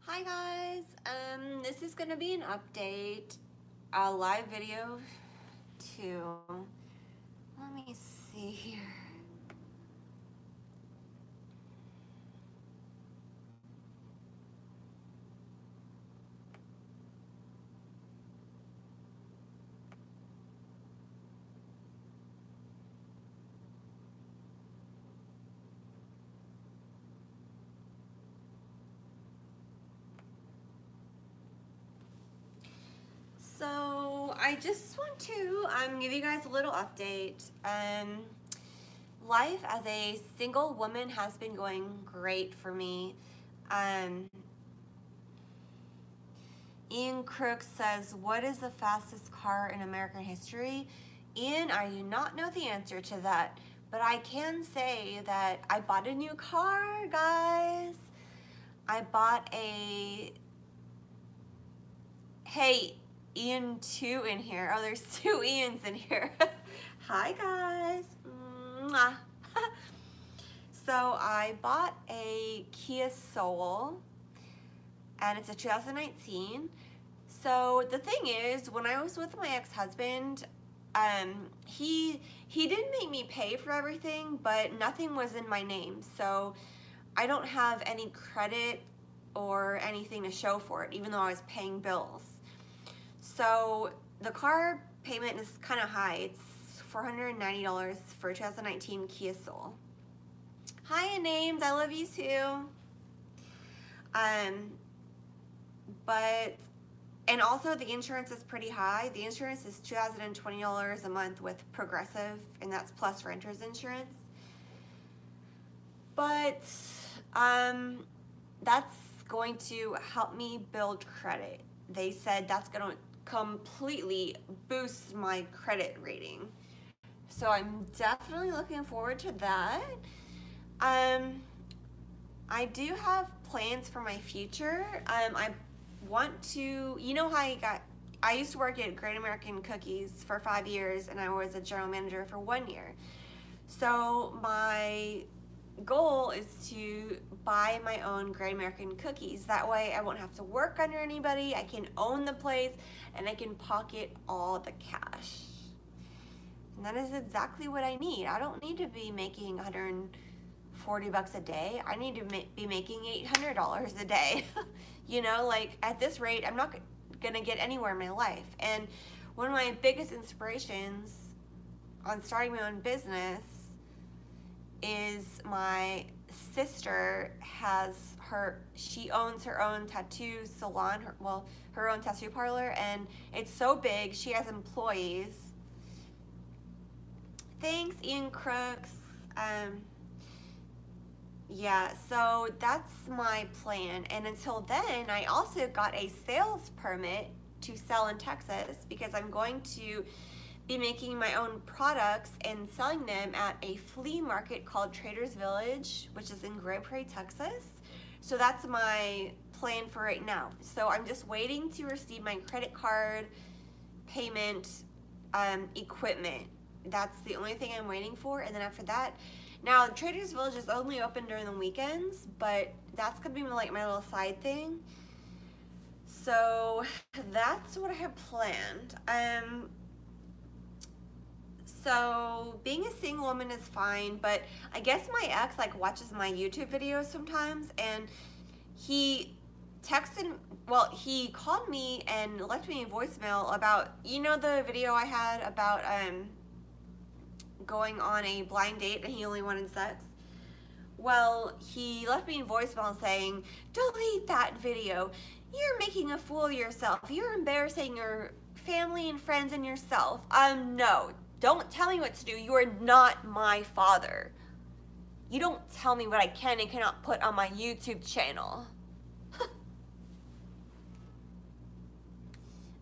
Hi guys, this is gonna be an update, a live video to, let me see here. So I just want to give you guys a little update. Life as a single woman has been going great for me. Ian Crook says, what is the fastest car in American history? Ian, I do not know the answer to that, but I can say that I bought a new car, guys. I bought a, hey, Ian 2 in here. Oh, there's 2 Ians in here. Hi, guys. Mwah. So I bought a Kia Soul, and it's a 2019. So the thing is, when I was with my ex-husband, he did make me pay for everything, but nothing was in my name. So I don't have any credit or anything to show for it, even though I was paying bills. So the car payment is kind of high. It's $490 for a 2019 Kia Soul. Hi, Names. I love you too. And also the insurance is pretty high. The insurance is $2,020 a month with Progressive, and that's plus renter's insurance. But that's going to help me build credit. They said that's going to completely boost my credit rating. So I'm definitely looking forward to that. I do have plans for my future. I want to, you know how I used to work at Great American Cookies for 5 years, and I was a general manager for 1 year. So my goal is to buy my own Great American Cookies. That way I won't have to work under anybody. I can own the place, and I can pocket all the cash. And that is exactly what I need. I don't need to be making $140 a day. I need to be making $800 a day. You know, like at this rate, I'm not gonna get anywhere in my life. And one of my biggest inspirations on starting my own business is my sister she owns her own tattoo salon, her own tattoo parlor, and it's so big. She has employees. Thanks, Ian Crooks. Yeah, so that's my plan. And until then, I also got a sales permit to sell in Texas because I'm going to be making my own products and selling them at a flea market called Traders Village, which is in Grand Prairie, Texas. So that's my plan for right now. So I'm just waiting to receive my credit card payment equipment. That's the only thing I'm waiting for. And then after that, now Traders Village is only open during the weekends, but that's gonna be like my little side thing. So that's what I have planned. So being a single woman is fine, but I guess my ex like watches my YouTube videos sometimes, and he he called me and left me a voicemail about, you know, the video I had about going on a blind date and he only wanted sex. Well, he left me a voicemail saying, delete that video. You're making a fool of yourself. You're embarrassing your family and friends and yourself. No, don't tell me what to do. You are not my father. You don't tell me what I can and cannot put on my YouTube channel.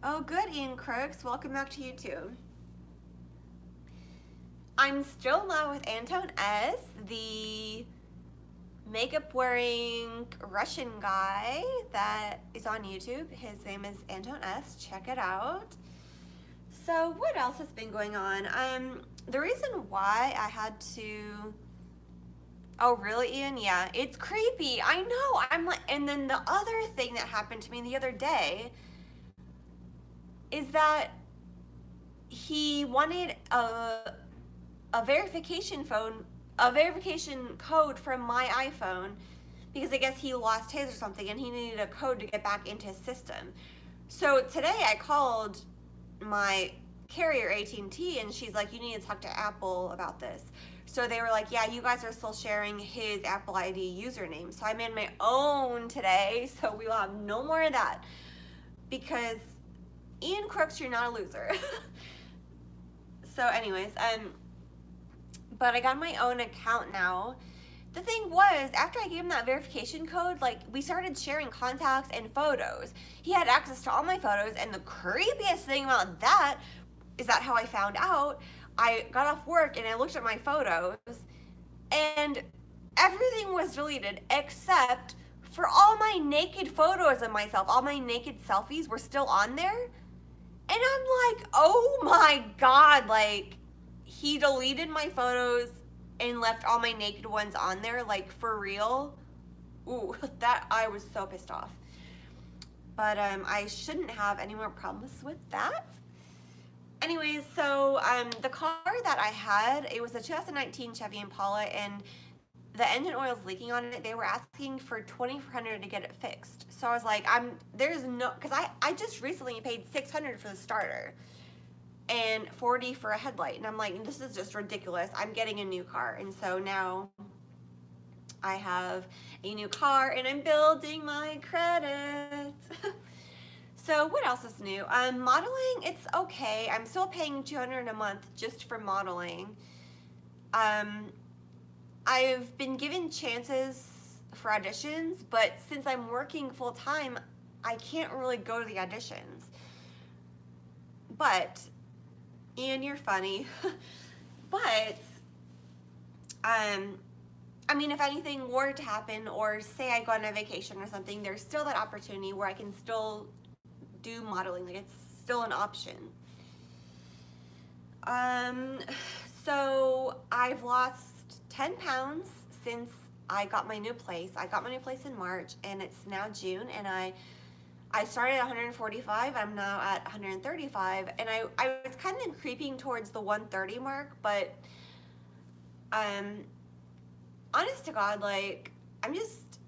Oh, good, Ian Crooks. Welcome back to YouTube. I'm still in love with Anton S., the makeup wearing Russian guy that is on YouTube. His name is Anton S. Check it out. So what else has been going on? The reason why I had to Oh, really, Ian? Yeah, it's creepy. I know. I'm like, and then the other thing that happened to me the other day is that he wanted a verification code from my iPhone because I guess he lost his or something and he needed a code to get back into his system. So today I called my carrier AT&T and she's like, you need to talk to Apple about this. So they were like, yeah, you guys are still sharing his Apple ID username. So I made my own today, so we will have no more of that. Because Ian Crooks, you're not a loser. So anyways, but I got my own account now. The thing was, after I gave him that verification code, like, we started sharing contacts and photos. He had access to all my photos, and the creepiest thing about that is that how I found out, I got off work and I looked at my photos, and everything was deleted except for all my naked photos of myself. All my naked selfies were still on there. And I'm like, oh my God, like, he deleted my photos and left all my naked ones on there, like, for real. Ooh, that, I was so pissed off. But I shouldn't have any more problems with that. Anyways, so the car that I had, it was a 2019 Chevy Impala, and the engine oil is leaking on it. They were asking for $2,400 to get it fixed. So I was like, there's no, because I just recently paid $600 for the starter and $40 for a headlight. And I'm like, this is just ridiculous. I'm getting a new car. And so now I have a new car and I'm building my credit. So what else is new? Modeling, it's okay. I'm still paying $200 a month just for modeling. I've been given chances for auditions, but since I'm working full time, I can't really go to the auditions. But, Ian, you're funny. But, I mean, if anything were to happen, or say I go on a vacation or something, there's still that opportunity where I can still do modeling. Like, it's still an option. So I've lost 10 pounds since I got my new place. I got my new place in March and it's now June, and I started at 145. I'm now at 135, and I was kind of creeping towards the 130 mark, but honest to God, like, I'm just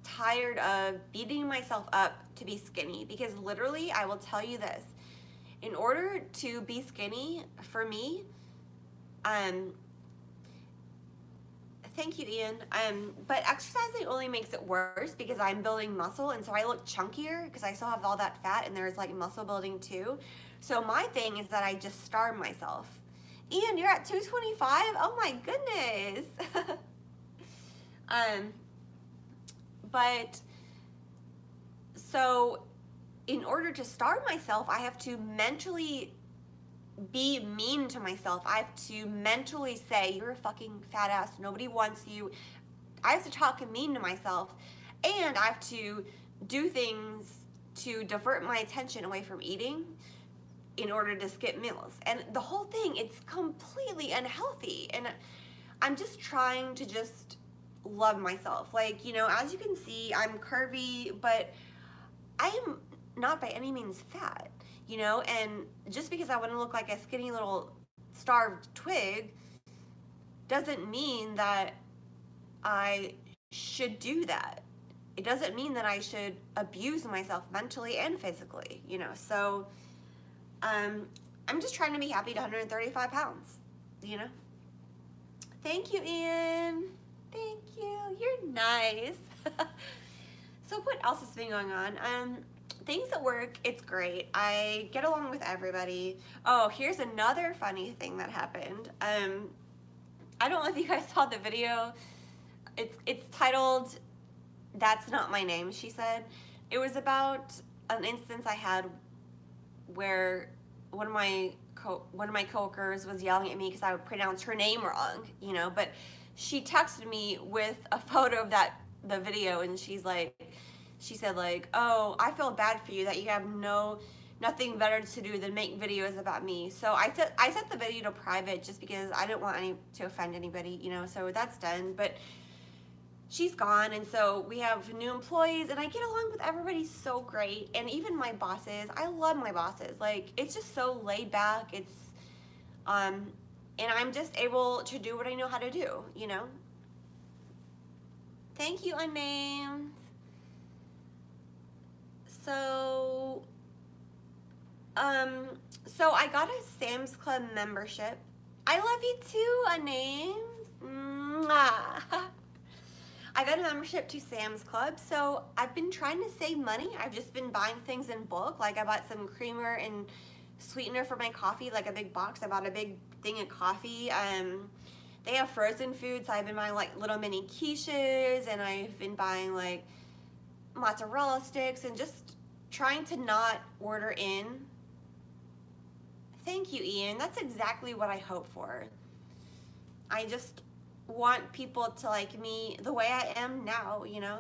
tired of beating myself up to be skinny, because literally, I will tell you this, in order to be skinny for me, thank you, Ian. But exercising only makes it worse because I'm building muscle, and so I look chunkier because I still have all that fat, and there's like muscle building too. So my thing is that I just starve myself. Ian, you're at 225? Oh my goodness. But so in order to starve myself, I have to mentally be mean to myself. I have to mentally say, you're a fucking fat ass, nobody wants you. I have to talk mean to myself, and I have to do things to divert my attention away from eating in order to skip meals. And the whole thing, it's completely unhealthy. And I'm just trying to just love myself. Like, you know, as you can see, I'm curvy, but I am not by any means fat, you know, and just because I want to look like a skinny little starved twig doesn't mean that I should do that. It doesn't mean that I should abuse myself mentally and physically, you know. So I'm just trying to be happy to 135 pounds, you know. Thank you, Ian. Thank you. You're nice. So what else has been going on? Things at work, it's great. I get along with everybody. Oh, here's another funny thing that happened. I don't know if you guys saw the video. It's titled, "That's Not My Name," she said. It was about an instance I had where one of my coworkers was yelling at me because I would pronounce her name wrong, you know, but she texted me with a photo of the video, and she said like, "Oh, I feel bad for you that you have no nothing better to do than make videos about me. So I set the video to private just because I didn't want to offend anybody, you know, so that's done. But she's gone, and so we have new employees, and I get along with everybody so great. And even my bosses, I love my bosses. Like, it's just so laid back. It's and I'm just able to do what I know how to do, you know. Thank you, unnamed. So so I got a Sam's Club membership. I love you too, unnamed. Mwah. I got a membership to Sam's Club, so I've been trying to save money. I've just been buying things in bulk. Like, I bought some creamer and sweetener for my coffee, like a big box. I bought a big thing of coffee. They have frozen food, so I've been buying like little mini quiches, and I've been buying like mozzarella sticks, and just trying to not order in. Thank you, Ian. That's exactly what I hope for. I just want people to like me the way I am now, you know?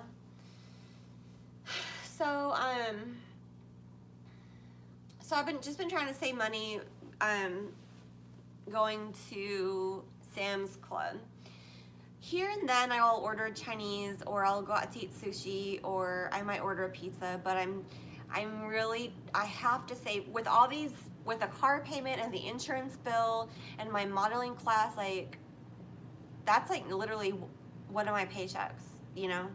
So, so I've just been trying to save money, going to Sam's Club. Here and then I will order Chinese, or I'll go out to eat sushi, or I might order a pizza, but I have to save with all these, with the car payment and the insurance bill and my modeling class, like, that's like literally one of my paychecks, you know?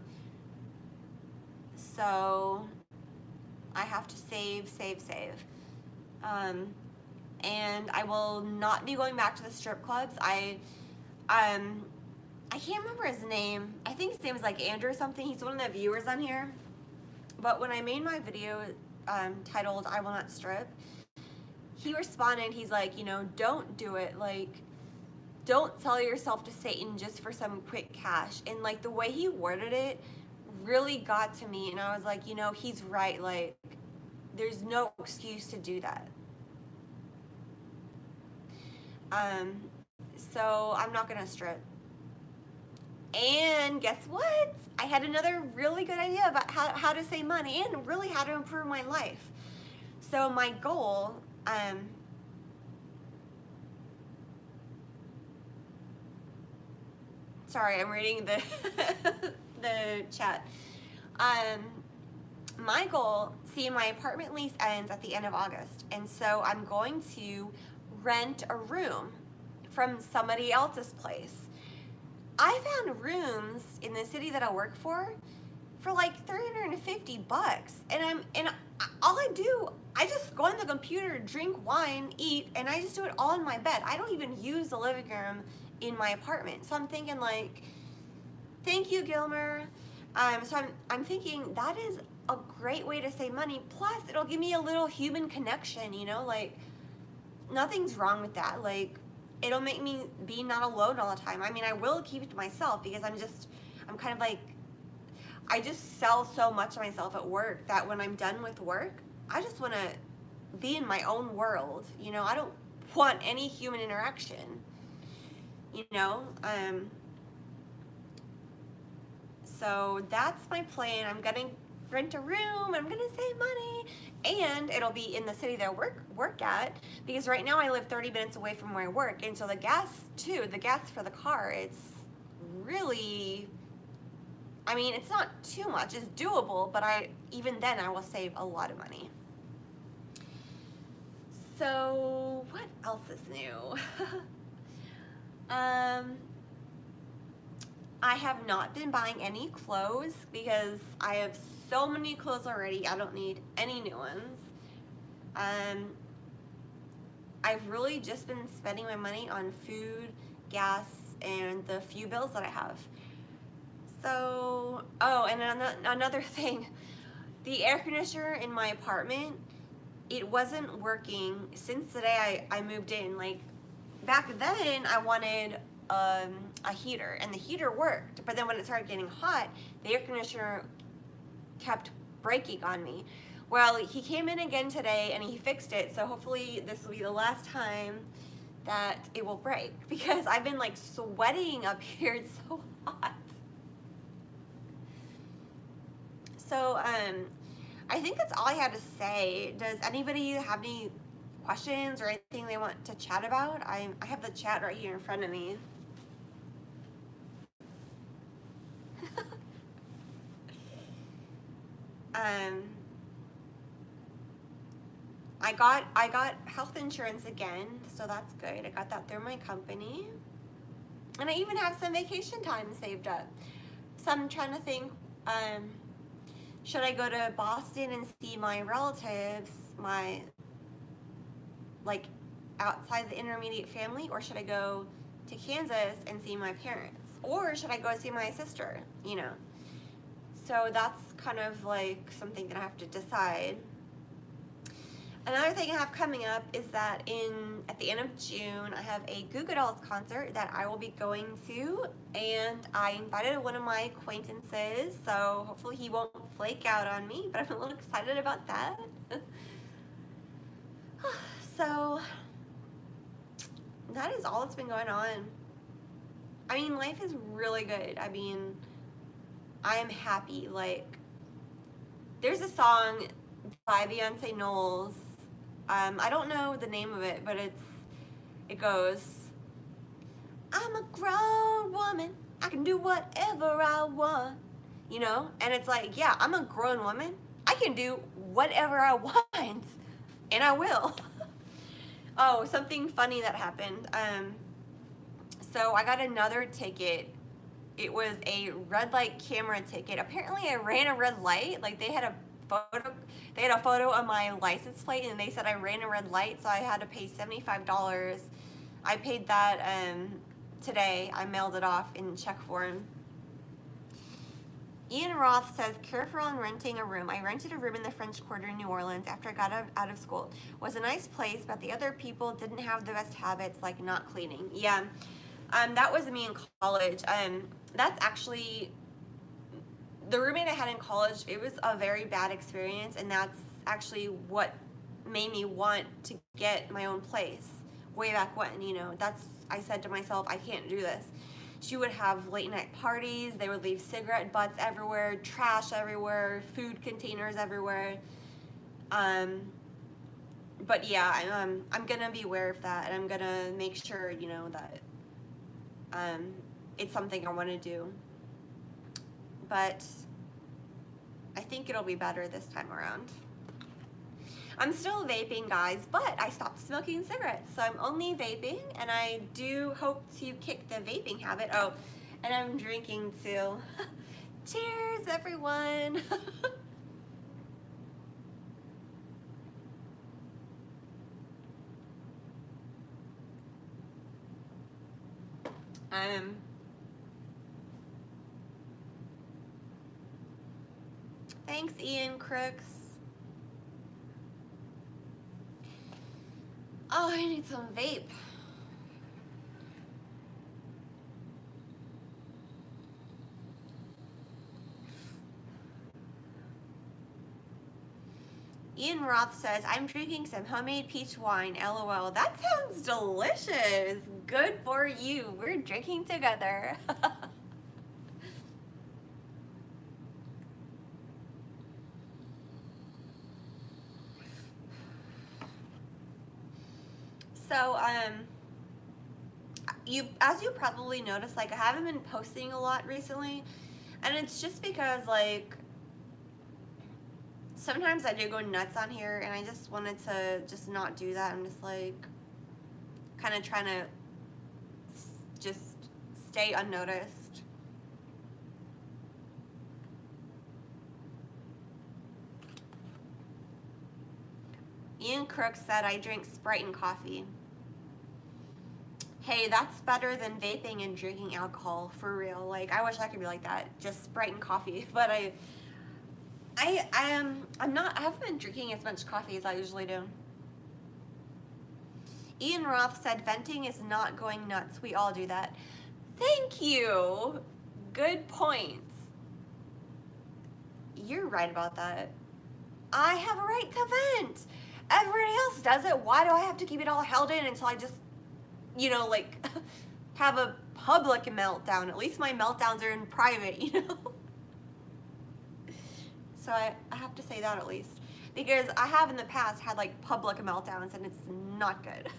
So I have to save. And I will not be going back to the strip clubs. I can't remember his name. I think his name is like Andrew or something. He's one of the viewers on here. But when I made my video titled "I Will Not Strip," he responded. He's like, you know, don't do it. Like, don't sell yourself to Satan just for some quick cash. And like the way he worded it really got to me. And I was like, you know, he's right. Like, there's no excuse to do that. So I'm not gonna strip. And guess what? I had another really good idea about how to save money and really how to improve my life. So my goal, sorry, I'm reading the the chat. My goal, see, my apartment lease ends at the end of August, and so I'm going to rent a room from somebody else's place. I found rooms in the city that I work for like $350, and all I do, I just go on the computer, drink wine, eat, and I just do it all in my bed. I don't even use the living room in my apartment. So I'm thinking, like, thank you, Gilmer. So I'm thinking that is a great way to save money. Plus, it'll give me a little human connection, you know, like, nothing's wrong with that. Like, it'll make me be not alone all the time. I mean, I will keep it to myself because I'm kind of like, I just sell so much of myself at work that when I'm done with work, I just want to be in my own world. You know, I don't want any human interaction, you know? So that's my plan. I'm gonna rent a room, I'm gonna save money, and it'll be in the city that I work at, because right now I live 30 minutes away from where I work, and so the gas for the car, it's really, I mean, it's not too much, it's doable, but even then I will save a lot of money. So what else is new? I have not been buying any clothes because I have so many clothes already. I don't need any new ones. I've really just been spending my money on food, gas, and the few bills that I have. So, oh, and another thing, the air conditioner in my apartment, it wasn't working since the day I moved in. Like, back then I wanted a heater, and the heater worked, but then when it started getting hot, the air conditioner kept breaking on me. Well, he came in again today and he fixed it, so hopefully this will be the last time that it will break, because I've been like sweating up here. It's so hot. So I think that's all I had to say. Does anybody have any questions or anything they want to chat about? I have the chat right here in front of me. I got health insurance again, so that's good. I got that through my company. And I even have some vacation time saved up. So I'm trying to think, should I go to Boston and see my relatives, like outside the intermediate family, or should I go to Kansas and see my parents? Or should I go see my sister, you know? So that's kind of like something that I have to decide. Another thing I have coming up is that at the end of June, I have a Goo Goo Dolls concert that I will be going to, and I invited one of my acquaintances, so hopefully he won't flake out on me, but I'm a little excited about that. So that is all that's been going on. I mean, life is really good. I mean, I am happy. Like, there's a song by Beyonce Knowles. I don't know the name of it, but it goes, I'm a grown woman, I can do whatever I want, you know? And it's like, yeah, I'm a grown woman, I can do whatever I want, and I will. Oh, something funny that happened. So I got another ticket. It was a red light camera ticket. Apparently I ran a red light, like they had a photo of my license plate, and they said I ran a red light, so I had to pay $75. I paid that today. I mailed it off in check form. Ian Roth says, careful on renting a room. I rented a room in the French Quarter in New Orleans after I got out of school. It was a nice place, but the other people didn't have the best habits, like not cleaning. Yeah, that was me in college. That's actually the roommate I had in college. It was a very bad experience, and that's actually what made me want to get my own place way back when, you know. I said to myself, I can't do this. She would have late night parties, they would leave cigarette butts everywhere, trash everywhere, food containers everywhere. But yeah, I'm gonna be aware of that, and I'm gonna make sure, you know, that it's something I want to do. But I think it'll be better this time around. I'm still vaping, guys, but I stopped smoking cigarettes, so I'm only vaping, and I do hope to kick the vaping habit. Oh, and I'm drinking too. Cheers, everyone. Thanks, Ian Crooks. Oh, I need some vape. Ian Roth says, I'm drinking some homemade peach wine, LOL. That sounds delicious. Good for you. We're drinking together. So, as you probably noticed, like, I haven't been posting a lot recently, and it's just because, like, sometimes I do go nuts on here, and I just wanted to just not do that. I'm just, like, kind of trying to just stay unnoticed. Ian Crooks said, I drink Sprite and coffee. Hey, that's better than vaping and drinking alcohol, for real. Like, I wish I could be like that, just Sprite and coffee. But I haven't been drinking as much coffee as I usually do. Ian Roth said, venting is not going nuts. We all do that. Thank you. Good points. You're right about that. I have a right to vent. Everybody else does it. Why do I have to keep it all held in until I just, you know, like, have a public meltdown? At least my meltdowns are in private, you know? So I have to say that at least. Because I have in the past had like public meltdowns and it's not good.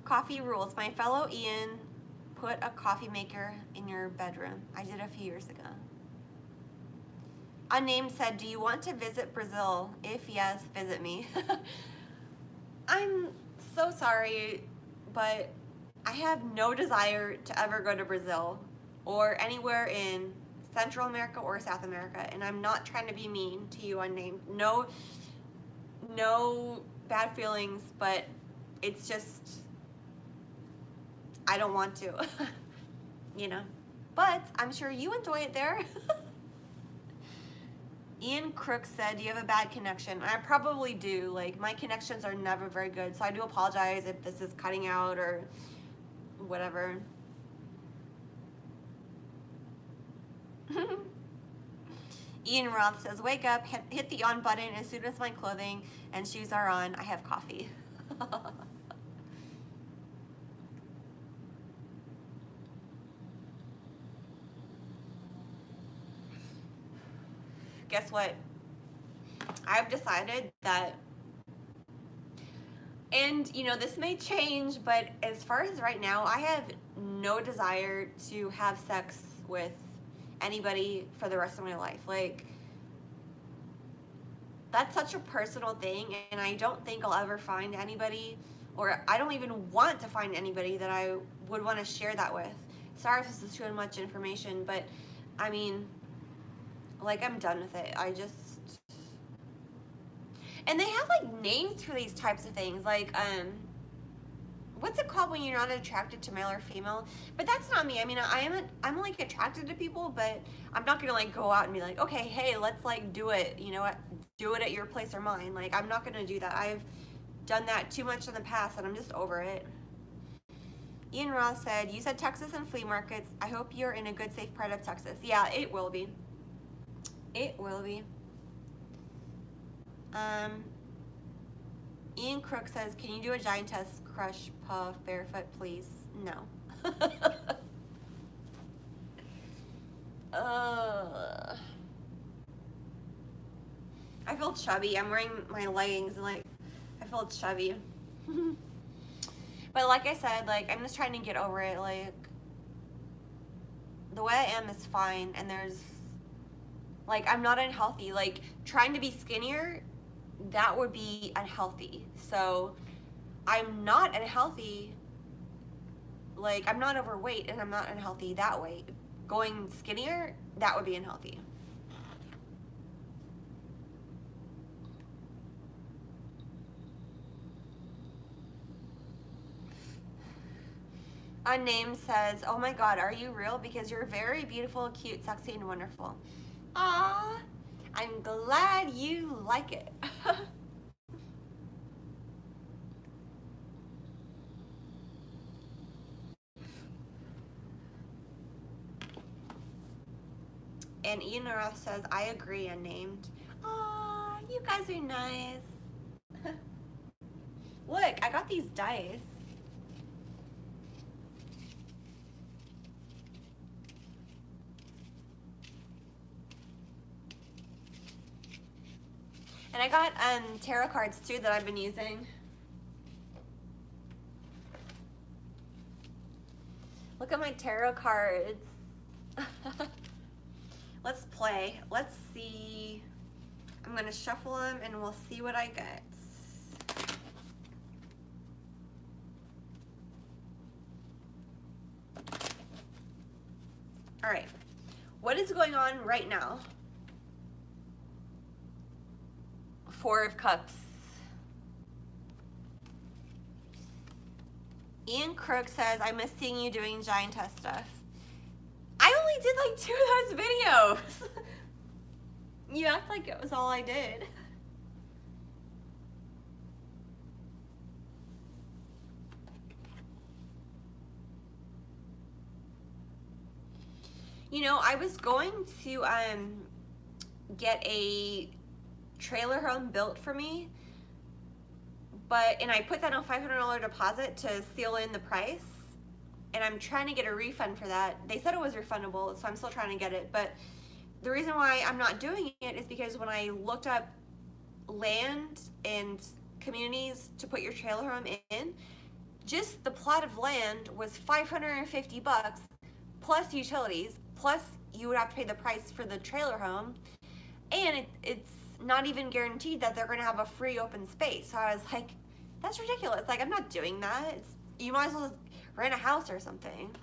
Coffee rules. My fellow Ian put a coffee maker in your bedroom. I did a few years ago. Unnamed said, do you want to visit Brazil? If yes, visit me. I'm so sorry, but I have no desire to ever go to Brazil or anywhere in Central America or South America, and I'm not trying to be mean to you, Unnamed. No bad feelings, but it's just, I don't want to, you know. But I'm sure you enjoy it there. Ian Crook said, do you have a bad connection? I probably do. Like, my connections are never very good, so I do apologize if this is cutting out or whatever. Ian Roth says, wake up, hit the on button as soon as my clothing and shoes are on. I have coffee. Guess what? I've decided that, and you know, this may change, but as far as right now, I have no desire to have sex with anybody for the rest of my life. Like, that's such a personal thing, and I don't think I'll ever find anybody, or I don't even want to find anybody that I would want to share that with. Sorry if this is too much information, but I mean, like, I'm done with it. I just, and they have like names for these types of things, like what's it called when you're not attracted to male or female? But that's not me. I mean, I'm like attracted to people, but I'm not gonna like go out and be like, okay, hey, let's like do it, you know what, do it at your place or mine. Like, I'm not gonna do that. I've done that too much in the past and I'm just over it. Ian Ross said, you said Texas and flea markets. I hope you're in a good, safe part of Texas. Yeah, it will be. It will be. Ian Crook says, can you do a giantess crush puff barefoot, please? No. I feel chubby. I'm wearing my leggings and like, I feel chubby. But like I said, like, I'm just trying to get over it. Like, the way I am is fine, and there's, like, I'm not unhealthy. Like, trying to be skinnier, that would be unhealthy. So I'm not unhealthy. Like, I'm not overweight and I'm not unhealthy that way. Going skinnier, that would be unhealthy. Unnamed says, oh my God, are you real? Because you're very beautiful, cute, sexy, and wonderful. Aww, I'm glad you like it. And Ian Roth says, I agree, Unnamed. Aw, you guys are nice. Look, I got these dice. And I got tarot cards too that I've been using. Look at my tarot cards. Let's play. Let's see. I'm gonna shuffle them and we'll see what I get. All right. What is going on right now? Four of Cups. Ian Crook says, I miss seeing you doing giantess stuff. I only did like 2 of those videos. You act like it was all I did. You know, I was going to get a trailer home built for me, and I put down a $500 deposit to seal in the price, and I'm trying to get a refund for that. They said it was refundable, so I'm still trying to get it. But the reason why I'm not doing it is because when I looked up land and communities to put your trailer home in, just the plot of land was $550 plus utilities, plus you would have to pay the price for the trailer home, and it's not even guaranteed that they're going to have a free open space. So I was like, that's ridiculous. Like, I'm not doing that. You might as well just rent a house or something.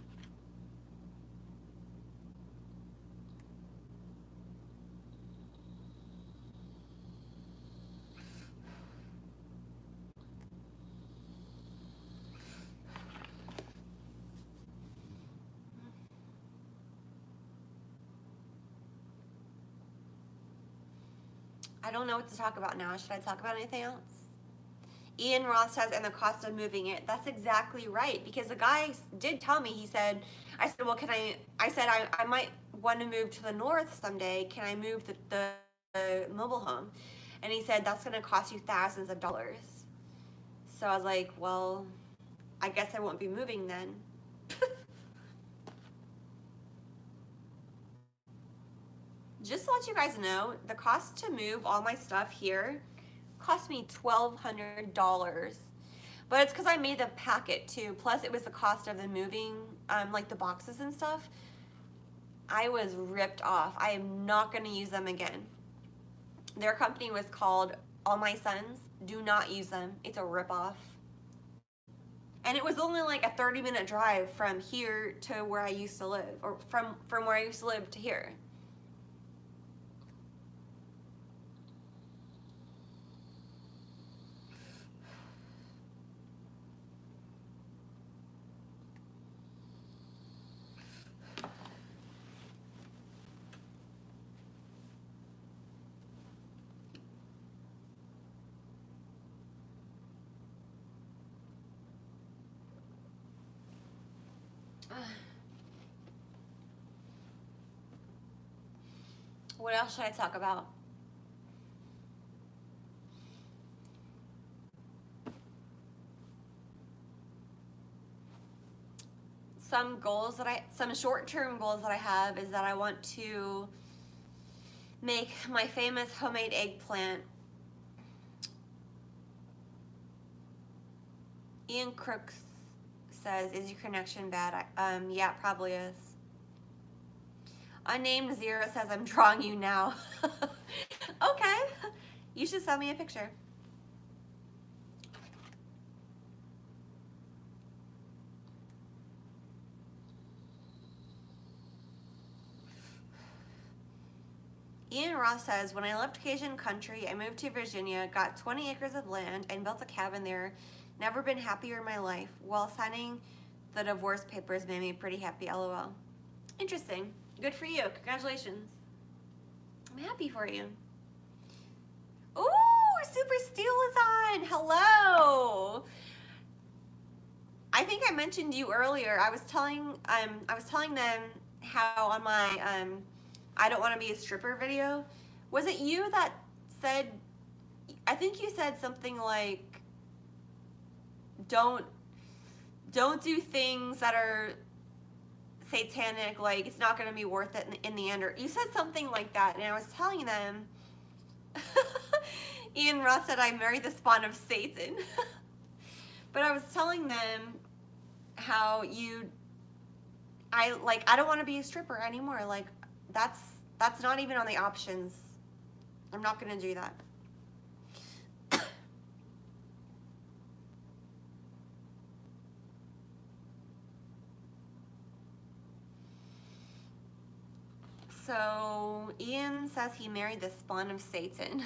I don't know what to talk about now. Should I talk about anything else? Ian Ross says, and the cost of moving it. That's exactly right. Because the guy did tell me, he said, I said, well, I might want to move to the north someday. Can I move the mobile home? And he said, that's going to cost you thousands of dollars. So I was like, well, I guess I won't be moving then. Just to let you guys know, the cost to move all my stuff here cost me $1,200. But it's because I made the packet too. Plus it was the cost of the moving, like the boxes and stuff. I was ripped off. I am not going to use them again. Their company was called All My Sons. Do not use them. It's a ripoff. And it was only like a 30-minute drive from here to where I used to live, or from where I used to live to here. What else should I talk about? Some short-term goals that I have is that I want to make my famous homemade eggplant. Ian Crooks says, is your connection bad? Yeah, it probably is. Unnamed Zero says, I'm drawing you now. Okay, you should send me a picture. Ian Ross says, when I left Cajun country, I moved to Virginia, got 20 acres of land, and built a cabin there. Never been happier in my life. While signing the divorce papers made me pretty happy, LOL. Interesting. Good for you. Congratulations. I'm happy for you. Ooh, Super Steel is on. Hello. I think I mentioned you earlier. I was telling them how on my I don't want to be a stripper video. Was it you that said, I think you said something like, don't do things that are satanic, like it's not going to be worth it in the end, or you said something like that, and I was telling them, Ian Ross said I married the spawn of Satan. But I was telling them how I don't want to be a stripper anymore. Like, that's not even on the options. I'm not going to do that. So Ian says he married the spawn of Satan.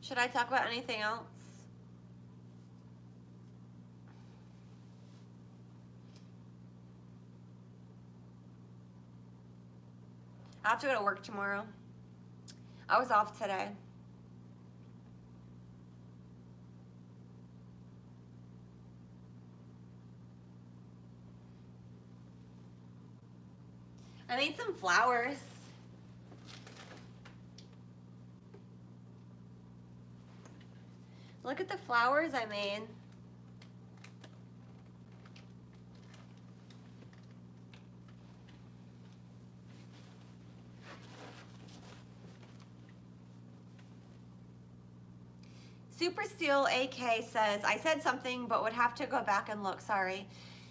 Should I talk about anything else? I have to go to work tomorrow. I was off today. I made some flowers. Look at the flowers I made. Super Steel AK says, I said something but would have to go back and look, sorry.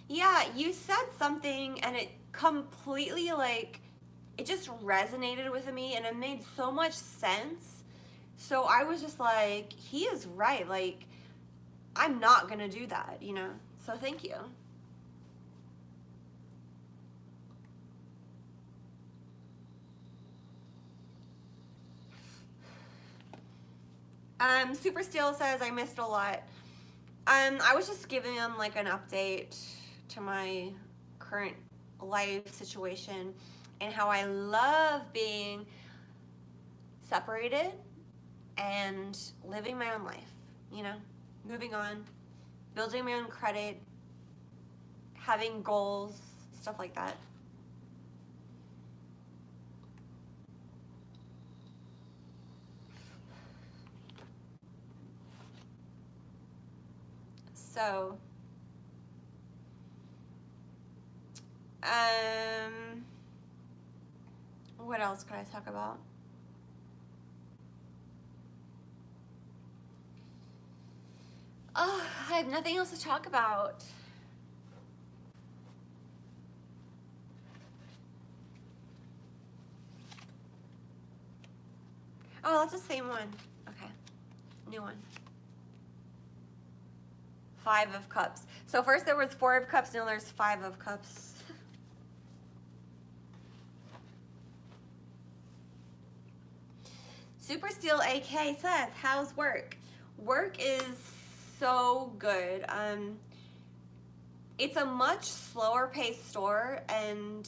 Yeah, you said something and it completely like, it just resonated with me and it made so much sense. So I was just like, he is right. Like, I'm not gonna do that, you know? So thank you. Super Steel says, I missed a lot. I was just giving them like an update to my current life situation and how I love being separated and living my own life, you know, moving on, building my own credit, having goals, stuff like that. So, what else could I talk about? Oh, I have nothing else to talk about. Oh, that's the same one. Okay, new one. 5 of Cups. So first there was 4 of Cups, now there's 5 of Cups. Super Steel AK says, how's work? Work is so good. It's a much slower paced store, and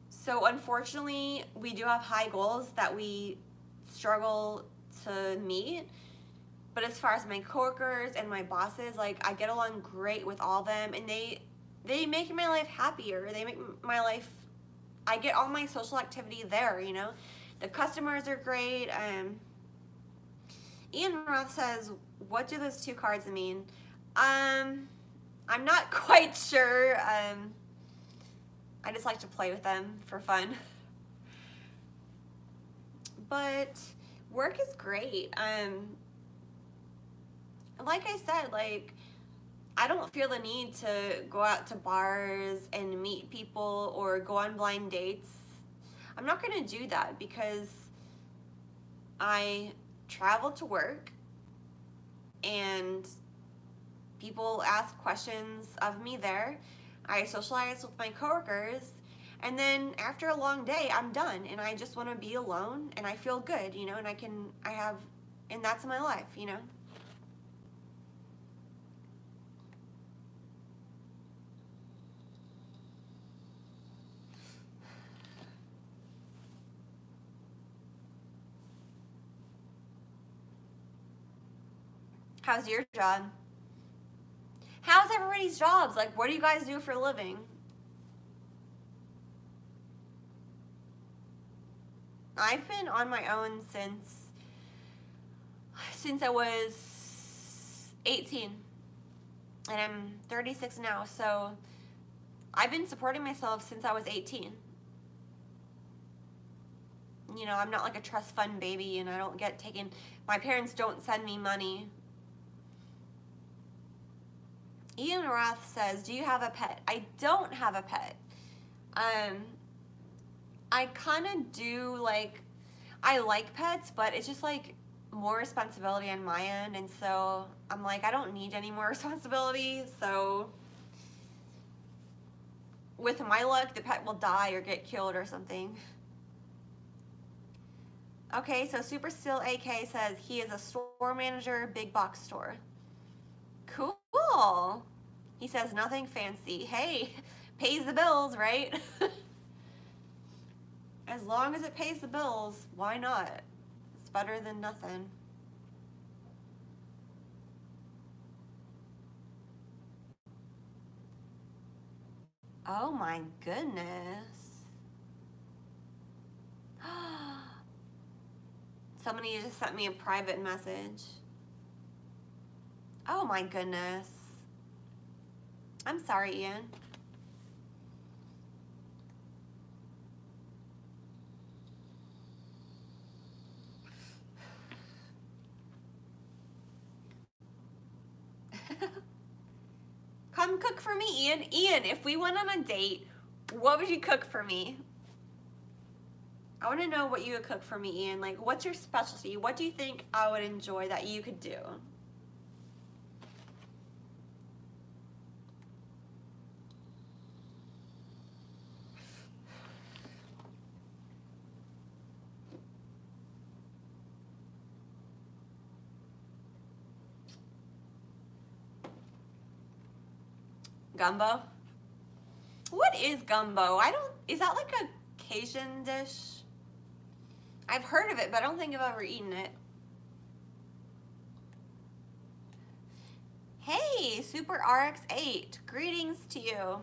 so unfortunately we do have high goals that we struggle to meet. But as far as my coworkers and my bosses, like, I get along great with all of them, and they make my life happier. They make my life, I get all my social activity there, you know. The customers are great. Ian Roth says, what do those 2 cards mean? I'm not quite sure. I just like to play with them for fun. But work is great. Like I said, like, I don't feel the need to go out to bars and meet people or go on blind dates. I'm not gonna do that because I travel to work and people ask questions of me there. I socialize with my coworkers, and then after a long day, I'm done and I just wanna be alone and I feel good, you know, and and that's my life, you know. How's your job? How's everybody's jobs? Like, what do you guys do for a living? I've been on my own since I was 18, and I'm 36 now, so I've been supporting myself since I was 18. You know, I'm not like a trust fund baby, and I don't get taken, my parents don't send me money. Ian Roth says, do you have a pet? I don't have a pet. I kind of do, like, I like pets, but it's just like more responsibility on my end, and so I'm like, I don't need any more responsibility. So with my luck, the pet will die or get killed or something. Okay, so Super Steel AK says he is a store manager, big box store. Cool. He says nothing fancy. Hey, pays the bills, right? As long as it pays the bills, why not? It's better than nothing. Oh my goodness. Somebody just sent me a private message. Oh my goodness. I'm sorry, Ian. Come cook for me, Ian. Ian, if we went on a date, what would you cook for me? I want to know what you would cook for me, Ian. Like, what's your specialty? What do you think I would enjoy that you could do? Gumbo? What is gumbo? Is that like a Cajun dish? I've heard of it, but I don't think I've ever eaten it. Hey, Super RX8, greetings to you.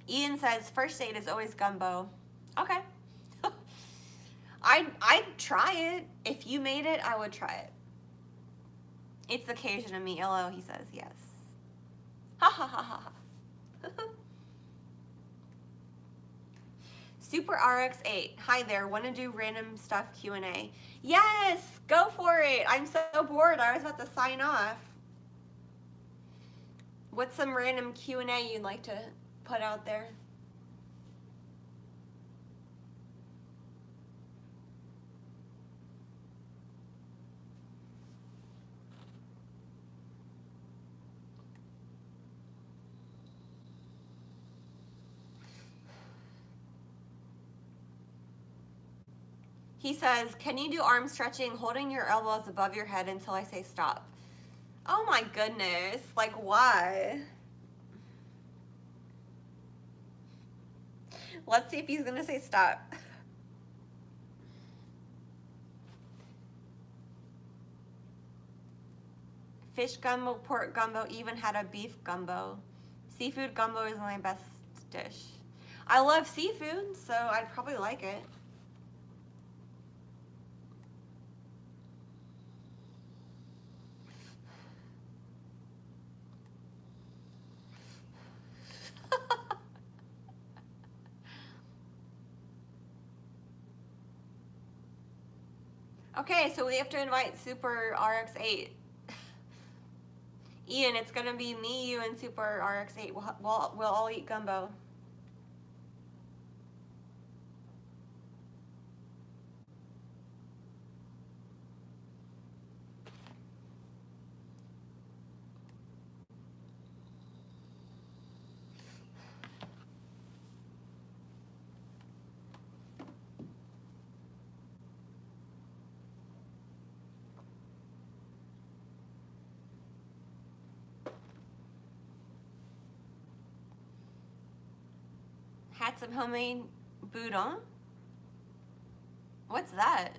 Ian says first date is always gumbo. Okay. I'd try it. If you made it, I would try it. It's the Cajun in me, LO, he says, yes. Ha ha ha ha ha. Super RX8, hi there, want to do random stuff Q&A? Yes, go for it. I'm so bored, I was about to sign off. What's some random Q&A you'd like to put out there? He says, can you do arm stretching holding your elbows above your head until I say stop? Oh my goodness, like why? Let's see if he's gonna say stop. Fish gumbo, pork gumbo, even had a beef gumbo. Seafood gumbo is my best dish. I love seafood, so I'd probably like it. Okay, so we have to invite Super RX8. Ian, it's gonna be me, you, and Super RX8. We'll all eat gumbo. Had some homemade boudin. What's that?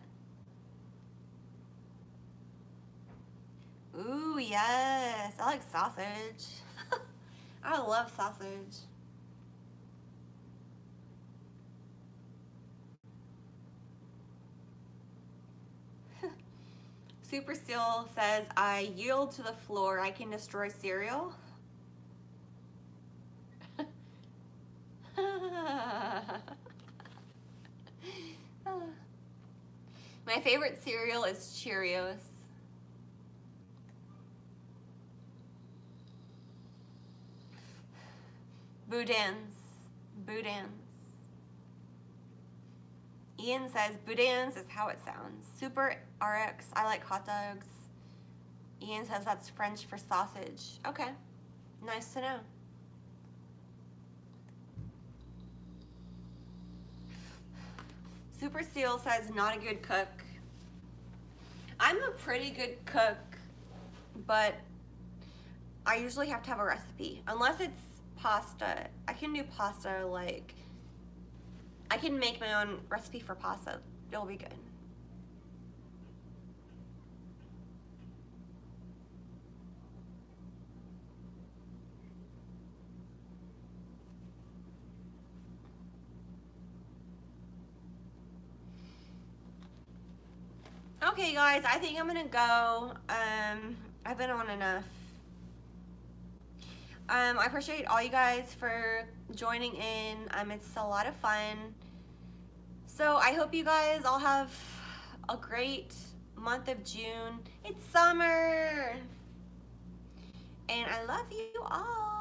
Ooh, yes. I like sausage. I love sausage. Super Steel says, I yield to the floor. I can destroy cereal. My favorite cereal is Cheerios. Boudins. Boudins. Ian says, boudins is how it sounds. Super RX, I like hot dogs. Ian says that's French for sausage. Okay, nice to know. Super Steel says not a good cook. I'm a pretty good cook, but I usually have to have a recipe. Unless it's pasta. I can do pasta, like, I can make my own recipe for pasta. It'll be good. Okay, guys, I think I'm gonna go. I've been on enough. I appreciate all you guys for joining in. It's a lot of fun. So I hope you guys all have a great month of June. It's summer. And I love you all.